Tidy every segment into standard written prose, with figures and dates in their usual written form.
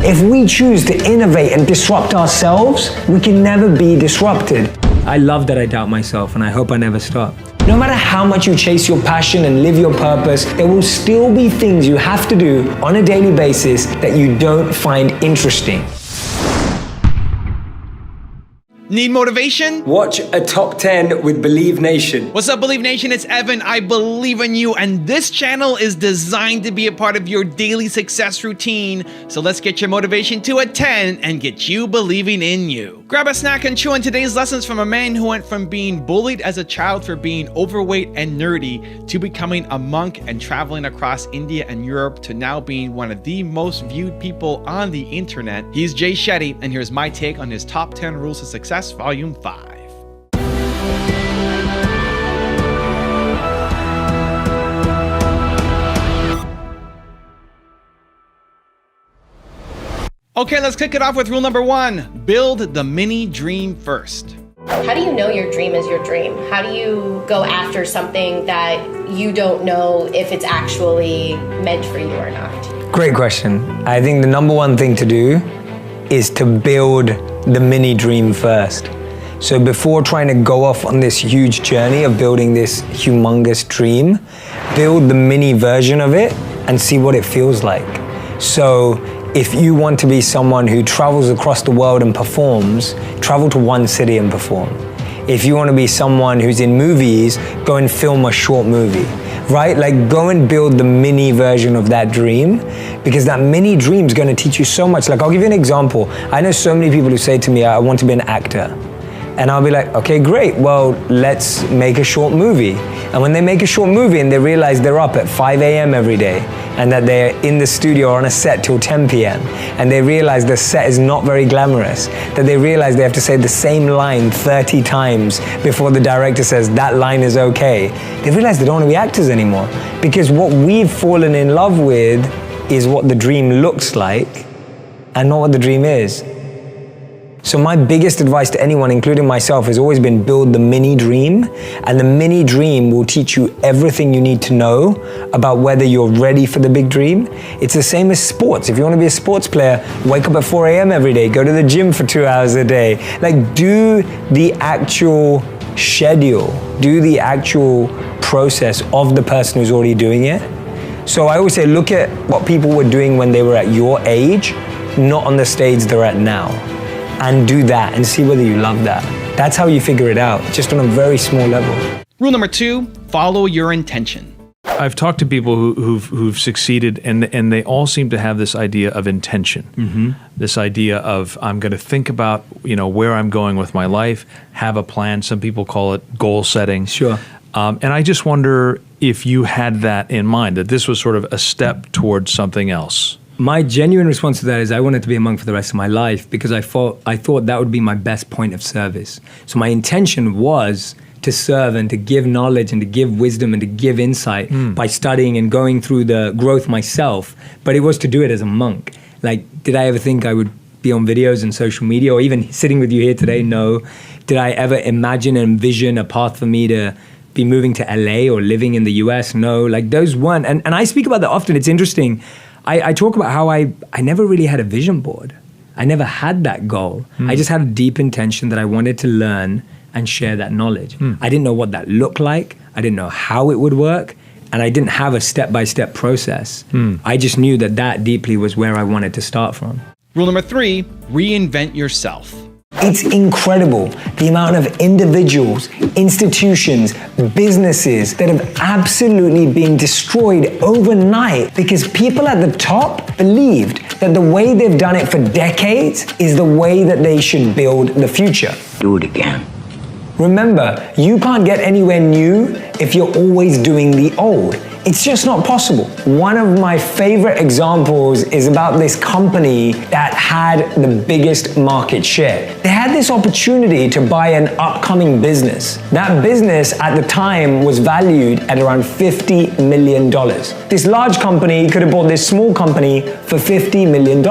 If we choose to innovate and disrupt ourselves, we can never be disrupted. I love that I doubt myself, and I hope I never stop. No matter how much you chase your passion and live your purpose, there will still be things you have to do on a daily basis that you don't find interesting. Need motivation? Watch a top 10 with Believe Nation. What's up, Believe Nation? It's Evan. I believe in you, and this channel is designed to be a part of your daily success routine. So let's get your motivation to a 10 and get you believing in you. Grab a snack and chew on today's lessons from a man who went from being bullied as a child for being overweight and nerdy to becoming a monk and traveling across India and Europe to now being one of the most viewed people on the internet. He's Jay Shetty, and here's my take on his top 10 rules of success. Volume 5. Okay, let's kick it off with rule number 1. Build the mini dream first. How do you know your dream is your dream? How do you go after something that you don't know if it's actually meant for you or not? Great question. I think the number one thing to do is to build the mini dream first. So before trying to go off on this huge journey of building this humongous dream, build the mini version of it and see what it feels like. So if you want to be someone who travels across the world and performs, travel to one city and perform. If you want to be someone who's in movies, go and film a short movie, right? Like, go and build the mini version of that dream, because that mini dream is going to teach you so much. Like, I'll give you an example. I know so many people who say to me, I want to be an actor. And I'll be like, okay, great. Well, let's make a short movie. And when they make a short movie and they realize they're up at 5 a.m. every day and that they're in the studio or on a set till 10 p.m. and they realize the set is not very glamorous, that they realize they have to say the same line 30 times before the director says that line is okay, they realize they don't want to be actors anymore. Because what we've fallen in love with is what the dream looks like and not what the dream is. So my biggest advice to anyone, including myself, has always been build the mini dream, and the mini dream will teach you everything you need to know about whether you're ready for the big dream. It's the same as sports. If you want to be a sports player, wake up at 4 a.m. every day, go to the gym for 2 hours a day. Like, do the actual schedule, do the actual process of the person who's already doing it. So I always say, look at what people were doing when they were at your age, not on the stage they're at now. And do that and see whether you love that. That's how you figure it out, just on a very small level. Rule number 2, follow your intention. I've talked to people who've succeeded, and they all seem to have this idea of intention. Mm-hmm. This idea of, I'm going to think about, where I'm going with my life, have a plan. Some people call it goal setting. Sure. And I just wonder if you had that in mind, that this was sort of a step towards something else. My genuine response to that is I wanted to be a monk for the rest of my life, because I thought that would be my best point of service. So my intention was to serve and to give knowledge and to give wisdom and to give insight by studying and going through the growth myself. But it was to do it as a monk. Like, did I ever think I would be on videos and social media, or even sitting with you here today? No. Did I ever imagine and envision a path for me to be moving to LA or living in the US? No. Like, those weren't. And I speak about that often. It's interesting. I talk about how I never really had a vision board. I never had that goal. I just had a deep intention that I wanted to learn and share that knowledge. I didn't know what that looked like. I didn't know how it would work. And I didn't have a step-by-step process. I just knew that deeply was where I wanted to start from. Rule number 3, reinvent yourself. It's incredible the amount of individuals, institutions, businesses that have absolutely been destroyed overnight because people at the top believed that the way they've done it for decades is the way that they should build the future. Do it again. Remember, you can't get anywhere new if you're always doing the old. It's just not possible. One of my favorite examples is about this company that had the biggest market share. They had this opportunity to buy an upcoming business. That business at the time was valued at around $50 million. This large company could have bought this small company for $50 million.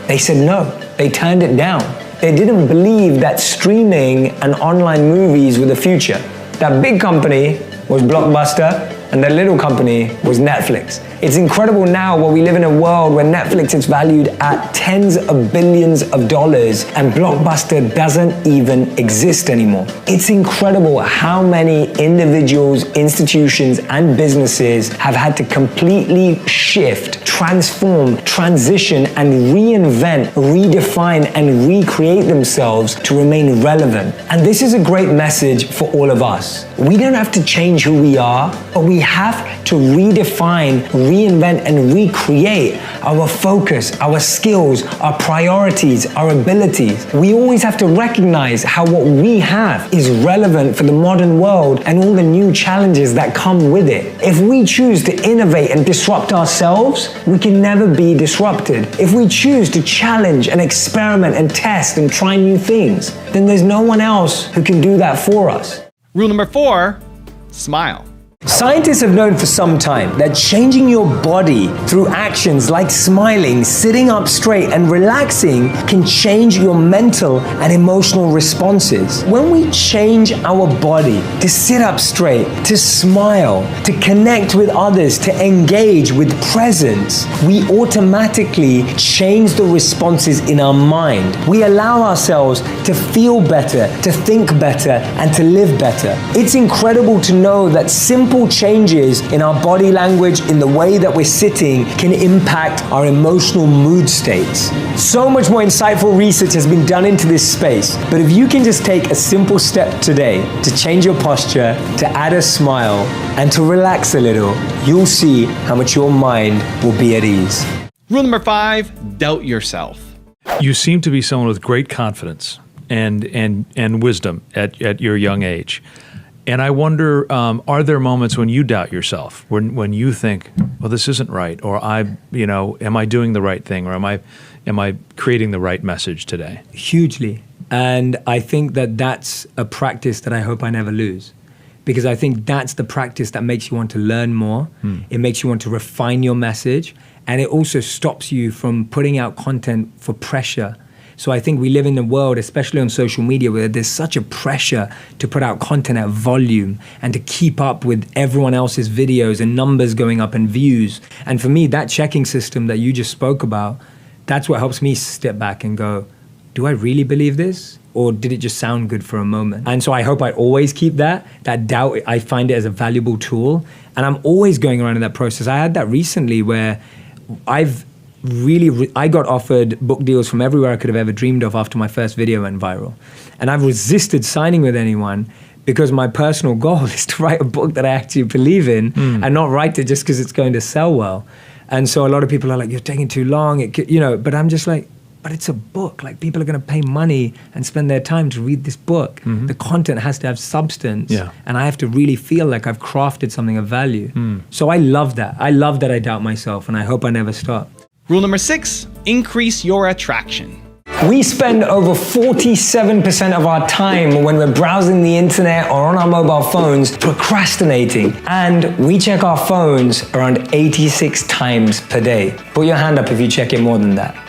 They said no, they turned it down. They didn't believe that streaming and online movies were the future. That big company was Blockbuster, and the little company was Netflix. It's incredible now where we live in a world where Netflix is valued at tens of billions of dollars and Blockbuster doesn't even exist anymore. It's incredible how many individuals, institutions, and businesses have had to completely shift, transform, transition, and reinvent, redefine, and recreate themselves to remain relevant. And this is a great message for all of us. We don't have to change who we are, but we have to redefine, reinvent, and recreate our focus, our skills, our priorities, our abilities. We always have to recognize how what we have is relevant for the modern world and all the new challenges that come with it. If we choose to innovate and disrupt ourselves, we can never be disrupted. If we choose to challenge and experiment and test and try new things, then there's no one else who can do that for us. Rule number 4, smile. Scientists have known for some time that changing your body through actions like smiling, sitting up straight, and relaxing can change your mental and emotional responses. When we change our body to sit up straight, to smile, to connect with others, to engage with presence, we automatically change the responses in our mind. We allow ourselves to feel better, to think better, and to live better. It's incredible to know that simple changes in our body language, in the way that we're sitting, can impact our emotional mood states. So much more insightful research has been done into this space, but if you can just take a simple step today to change your posture, to add a smile, and to relax a little, you'll see how much your mind will be at ease. Rule number 5, doubt yourself. You seem to be someone with great confidence and wisdom at your young age. And I wonder, are there moments when you doubt yourself, when you think, well, this isn't right, or am I doing the right thing, or am I creating the right message today? Hugely. And I think that that's a practice that I hope I never lose. Because I think that's the practice that makes you want to learn more. It makes you want to refine your message. And it also stops you from putting out content for pressure. So I think we live in a world, especially on social media, where there's such a pressure to put out content at volume and to keep up with everyone else's videos and numbers going up and views. And for me, that checking system that you just spoke about, that's what helps me step back and go, do I really believe this? Or did it just sound good for a moment? And so I hope I always keep that doubt. I find it as a valuable tool. And I'm always going around in that process. I had that recently where I got offered book deals from everywhere I could have ever dreamed of after my first video went viral. And I've resisted signing with anyone because my personal goal is to write a book that I actually believe in and not write it just because it's going to sell well. And so a lot of people are like, you're taking too long, but I'm just like, but it's a book. Like, people are going to pay money and spend their time to read this book. The content has to have substance. And I have to really feel like I've crafted something of value. So I love that. I love that I doubt myself, and I hope I never stop. Rule number 6, increase your attraction. We spend over 47% of our time when we're browsing the internet or on our mobile phones procrastinating. And we check our phones around 86 times per day. Put your hand up if you check it more than that.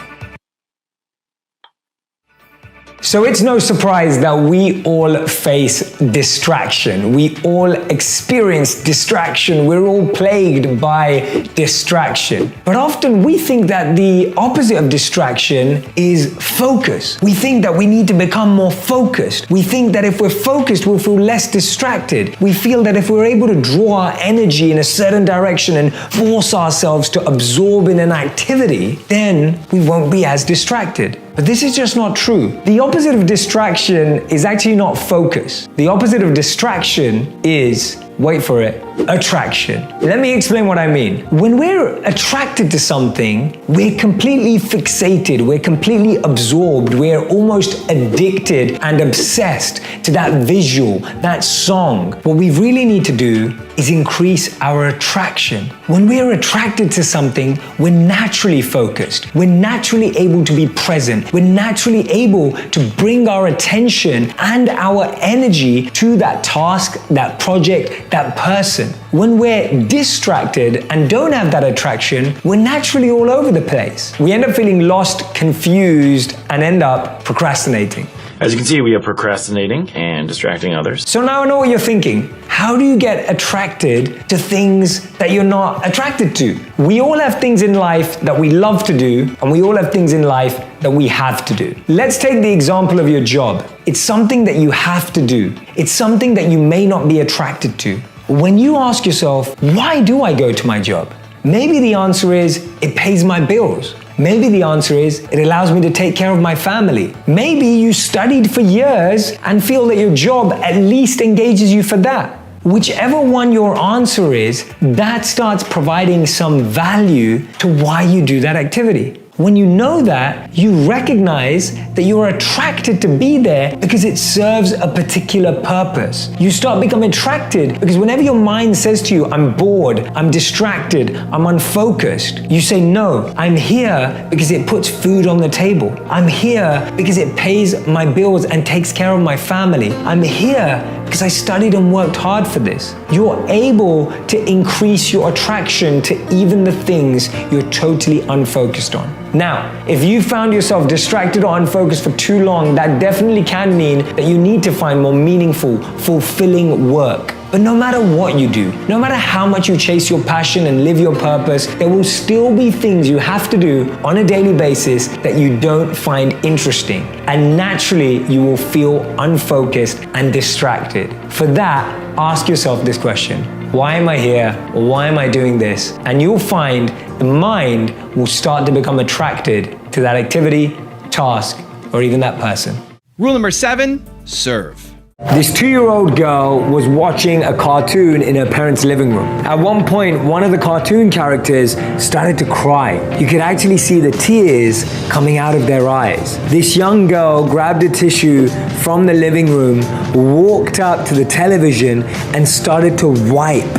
So it's no surprise that we all face distraction. We all experience distraction. We're all plagued by distraction. But often we think that the opposite of distraction is focus. We think that we need to become more focused. We think that if we're focused, we'll feel less distracted. We feel that if we're able to draw our energy in a certain direction and force ourselves to absorb in an activity, then we won't be as distracted. But this is just not true. The opposite of distraction is actually not focus. The opposite of distraction is, wait for it, attraction. Let me explain what I mean. When we're attracted to something, we're completely fixated, we're completely absorbed, we're almost addicted and obsessed to that visual, that song. What we really need to do is increase our attraction. When we're attracted to something, we're naturally focused. We're naturally able to be present. We're naturally able to bring our attention and our energy to that task, that project, that person. When we're distracted and don't have that attraction, we're naturally all over the place. We end up feeling lost, confused, and end up procrastinating. As you can see, we are procrastinating and distracting others. So now I know what you're thinking. How do you get attracted to things that you're not attracted to? We all have things in life that we love to do, and we all have things in life that we have to do. Let's take the example of your job. It's something that you have to do. It's something that you may not be attracted to. When you ask yourself, why do I go to my job? Maybe the answer is, it pays my bills. Maybe the answer is, it allows me to take care of my family. Maybe you studied for years and feel that your job at least engages you for that. Whichever one your answer is, that starts providing some value to why you do that activity. When you know that, you recognize that you're attracted to be there because it serves a particular purpose. You start becoming attracted because whenever your mind says to you, I'm bored, I'm distracted, I'm unfocused, you say, no, I'm here because it puts food on the table. I'm here because it pays my bills and takes care of my family. I'm here because I studied and worked hard for this. You're able to increase your attraction to even the things you're totally unfocused on. Now, if you found yourself distracted or unfocused for too long, that definitely can mean that you need to find more meaningful, fulfilling work. But no matter what you do, no matter how much you chase your passion and live your purpose, there will still be things you have to do on a daily basis that you don't find interesting. And naturally, you will feel unfocused and distracted. For that, ask yourself this question. Why am I here? Why am I doing this? And you'll find the mind will start to become attracted to that activity, task, or even that person. Rule number 7, serve. This 2-year-old girl was watching a cartoon in her parents' living room. At one point, one of the cartoon characters started to cry. You could actually see the tears coming out of their eyes. This young girl grabbed a tissue from the living room, walked up to the television, and started to wipe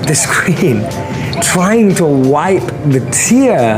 the screen, trying to wipe the tear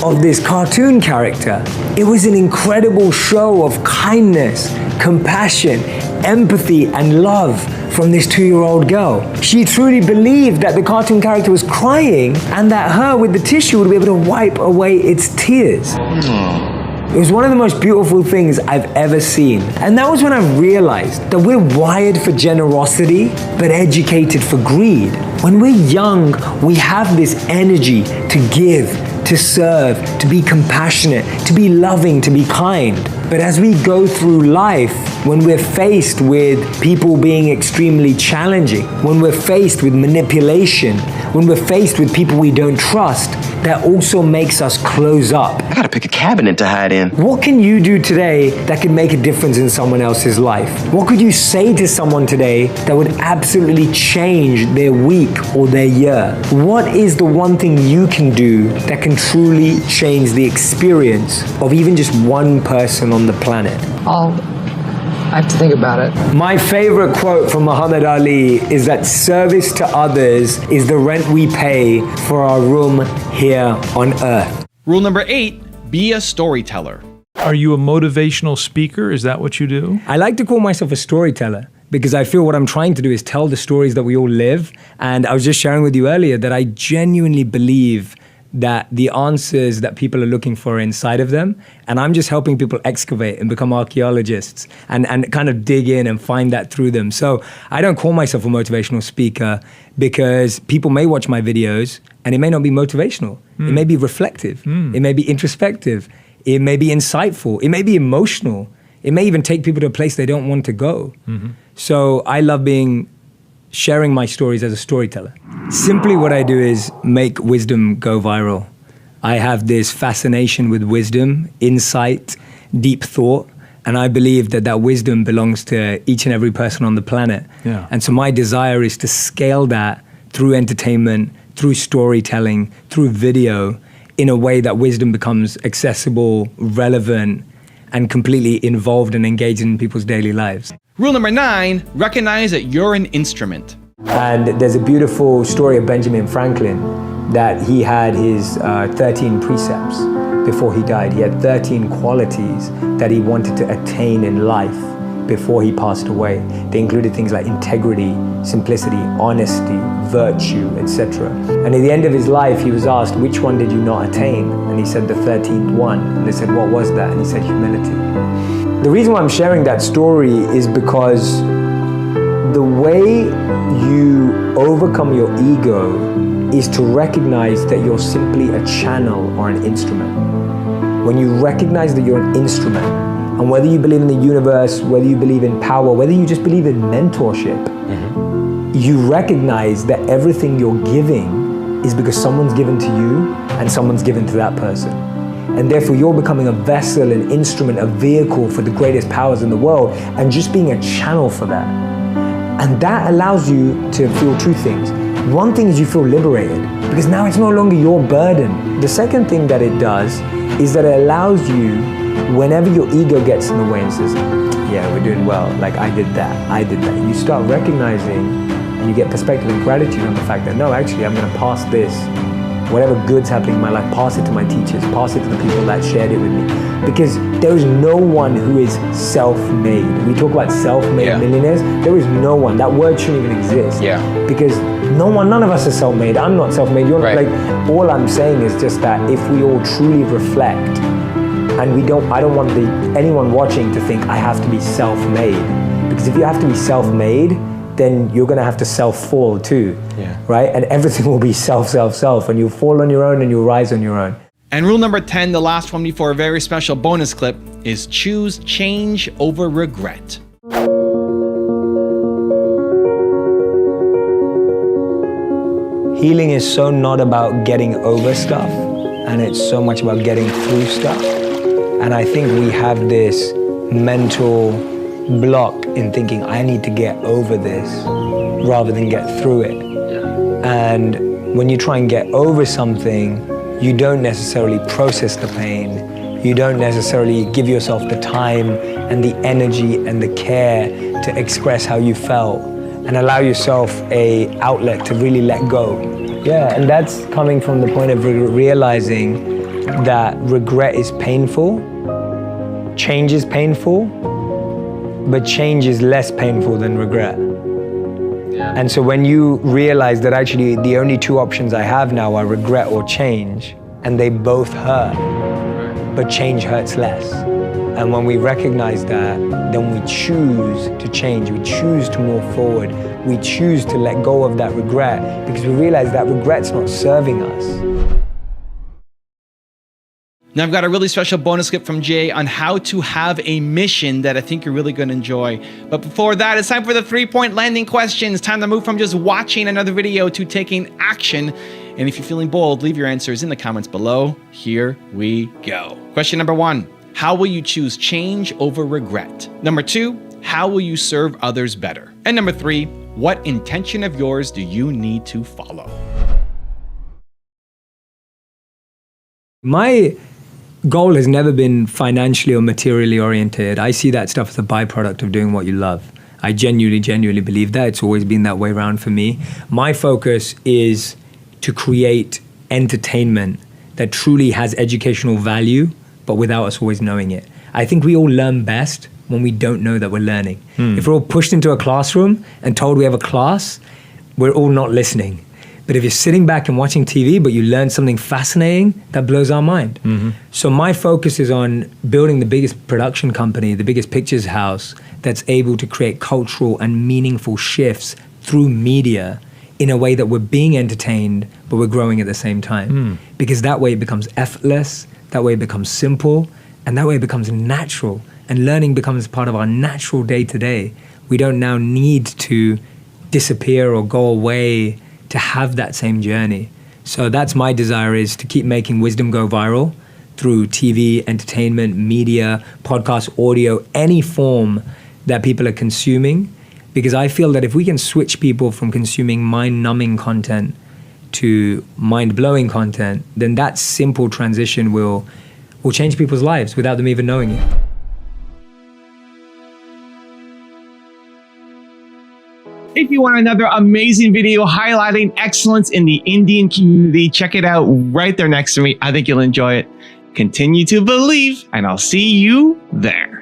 of this cartoon character. It was an incredible show of kindness, compassion, empathy, and love from this 2-year-old girl. She truly believed that the cartoon character was crying and that her with the tissue would be able to wipe away its tears. It was one of the most beautiful things I've ever seen. And that was when I realized that we're wired for generosity, but educated for greed. When we're young, we have this energy to give, to serve, to be compassionate, to be loving, to be kind. But as we go through life, when we're faced with people being extremely challenging, when we're faced with manipulation, when we're faced with people we don't trust, that also makes us close up. I gotta pick a cabinet to hide in. What can you do today that could make a difference in someone else's life? What could you say to someone today that would absolutely change their week or their year? What is the one thing you can do that can truly change the experience of even just one person on the planet? I have to think about it. My favorite quote from Muhammad Ali is that service to others is the rent we pay for our room here on earth. Rule number 8, be a storyteller. Are you a motivational speaker? Is that what you do? I like to call myself a storyteller because I feel what I'm trying to do is tell the stories that we all live. And I was just sharing with you earlier that I genuinely believe that the answers that people are looking for are inside of them. And I'm just helping people excavate and become archaeologists and kind of dig in and find that through them. So I don't call myself a motivational speaker because people may watch my videos and it may not be motivational. It may be reflective. It may be introspective. It may be insightful. It may be emotional. It may even take people to a place they don't want to go. So I love sharing my stories as a storyteller. Simply what I do is make wisdom go viral. I have this fascination with wisdom, insight, deep thought, and I believe that that wisdom belongs to each and every person on the planet. Yeah. And so my desire is to scale that through entertainment, through storytelling, through video, in a way that wisdom becomes accessible, relevant, and completely involved and engaged in people's daily lives. Rule number 9, recognize that you're an instrument. And there's a beautiful story of Benjamin Franklin that he had his 13 precepts before he died. He had 13 qualities that he wanted to attain in life before he passed away. They included things like integrity, simplicity, honesty, virtue, etc. And at the end of his life, he was asked, which one did you not attain? And he said the 13th one. And they said, what was that? And he said, humility. The reason why I'm sharing that story is because the way you overcome your ego is to recognize that you're simply a channel or an instrument. When you recognize that you're an instrument, and whether you believe in the universe, whether you believe in power, whether you just believe in mentorship, you recognize that everything you're giving is because someone's given to you and someone's given to that person. And therefore you're becoming a vessel, an instrument, a vehicle for the greatest powers in the world, and just being a channel for that. And that allows you to feel two things. One thing is you feel liberated, because now it's no longer your burden. The second thing that it does is that it allows you, whenever your ego gets in the way and says, yeah, we're doing well, like I did that, you start recognizing and you get perspective and gratitude on the fact that, no, actually, I'm going to pass this, whatever good's happening in my life, pass it to my teachers, pass it to the people that shared it with me. Because there is no one who is self-made. We talk about self-made millionaires. There is no one. That word shouldn't even exist. Because none of us are self-made. I'm not self-made. You're not, like, all I'm saying is just that if we all truly reflect, and I don't want anyone watching to think I have to be self-made. Because if you have to be self-made, then you're going to have to self-fall too, right? And everything will be self, and you'll fall on your own and you'll rise on your own. And rule number 10, the last one before a very special bonus clip, is choose change over regret. Healing is so not about getting over stuff, and it's so much about getting through stuff. And I think we have this mental block in thinking, I need to get over this rather than get through it. And when you try and get over something, you don't necessarily process the pain. You don't necessarily give yourself the time and the energy and the care to express how you felt and allow yourself an outlet to really let go. Yeah, and that's coming from the point of realizing that regret is painful, change is painful, but change is less painful than regret. And so when you realize that actually the only two options I have now are regret or change, and they both hurt, but change hurts less. And when we recognize that, then we choose to change, we choose to move forward, we choose to let go of that regret, because we realize that regret's not serving us. Now I've got a really special bonus clip from Jay on how to have a mission that I think you're really going to enjoy. But before that, it's time for the 3-point landing questions. Time to move from just watching another video to taking action. And if you're feeling bold, leave your answers in the comments below. Here we go. Question number 1, how will you choose change over regret? Number 2, how will you serve others better? And number 3, what intention of yours do you need to follow? My goal has never been financially or materially oriented. I see that stuff as a byproduct of doing what you love. I genuinely believe that. It's always been that way around for me. My focus is to create entertainment that truly has educational value, but without us always knowing it. I think we all learn best when we don't know that we're learning. If we're all pushed into a classroom and told we have a class, we're all not listening. But if you're sitting back and watching TV, but you learn something fascinating, that blows our mind. So my focus is on building the biggest production company, the biggest pictures house that's able to create cultural and meaningful shifts through media in a way that we're being entertained, but we're growing at the same time. Because that way it becomes effortless, that way it becomes simple, and that way it becomes natural. And learning becomes part of our natural day-to-day. We don't now need to disappear or go away to have that same journey. So that's my desire, is to keep making wisdom go viral through TV, entertainment, media, podcast, audio, any form that people are consuming. Because I feel that if we can switch people from consuming mind-numbing content to mind-blowing content, then that simple transition will change people's lives without them even knowing it. If you want another amazing video highlighting excellence in the Indian community, check it out right there next to me. I think you'll enjoy it. Continue to believe, and I'll see you there.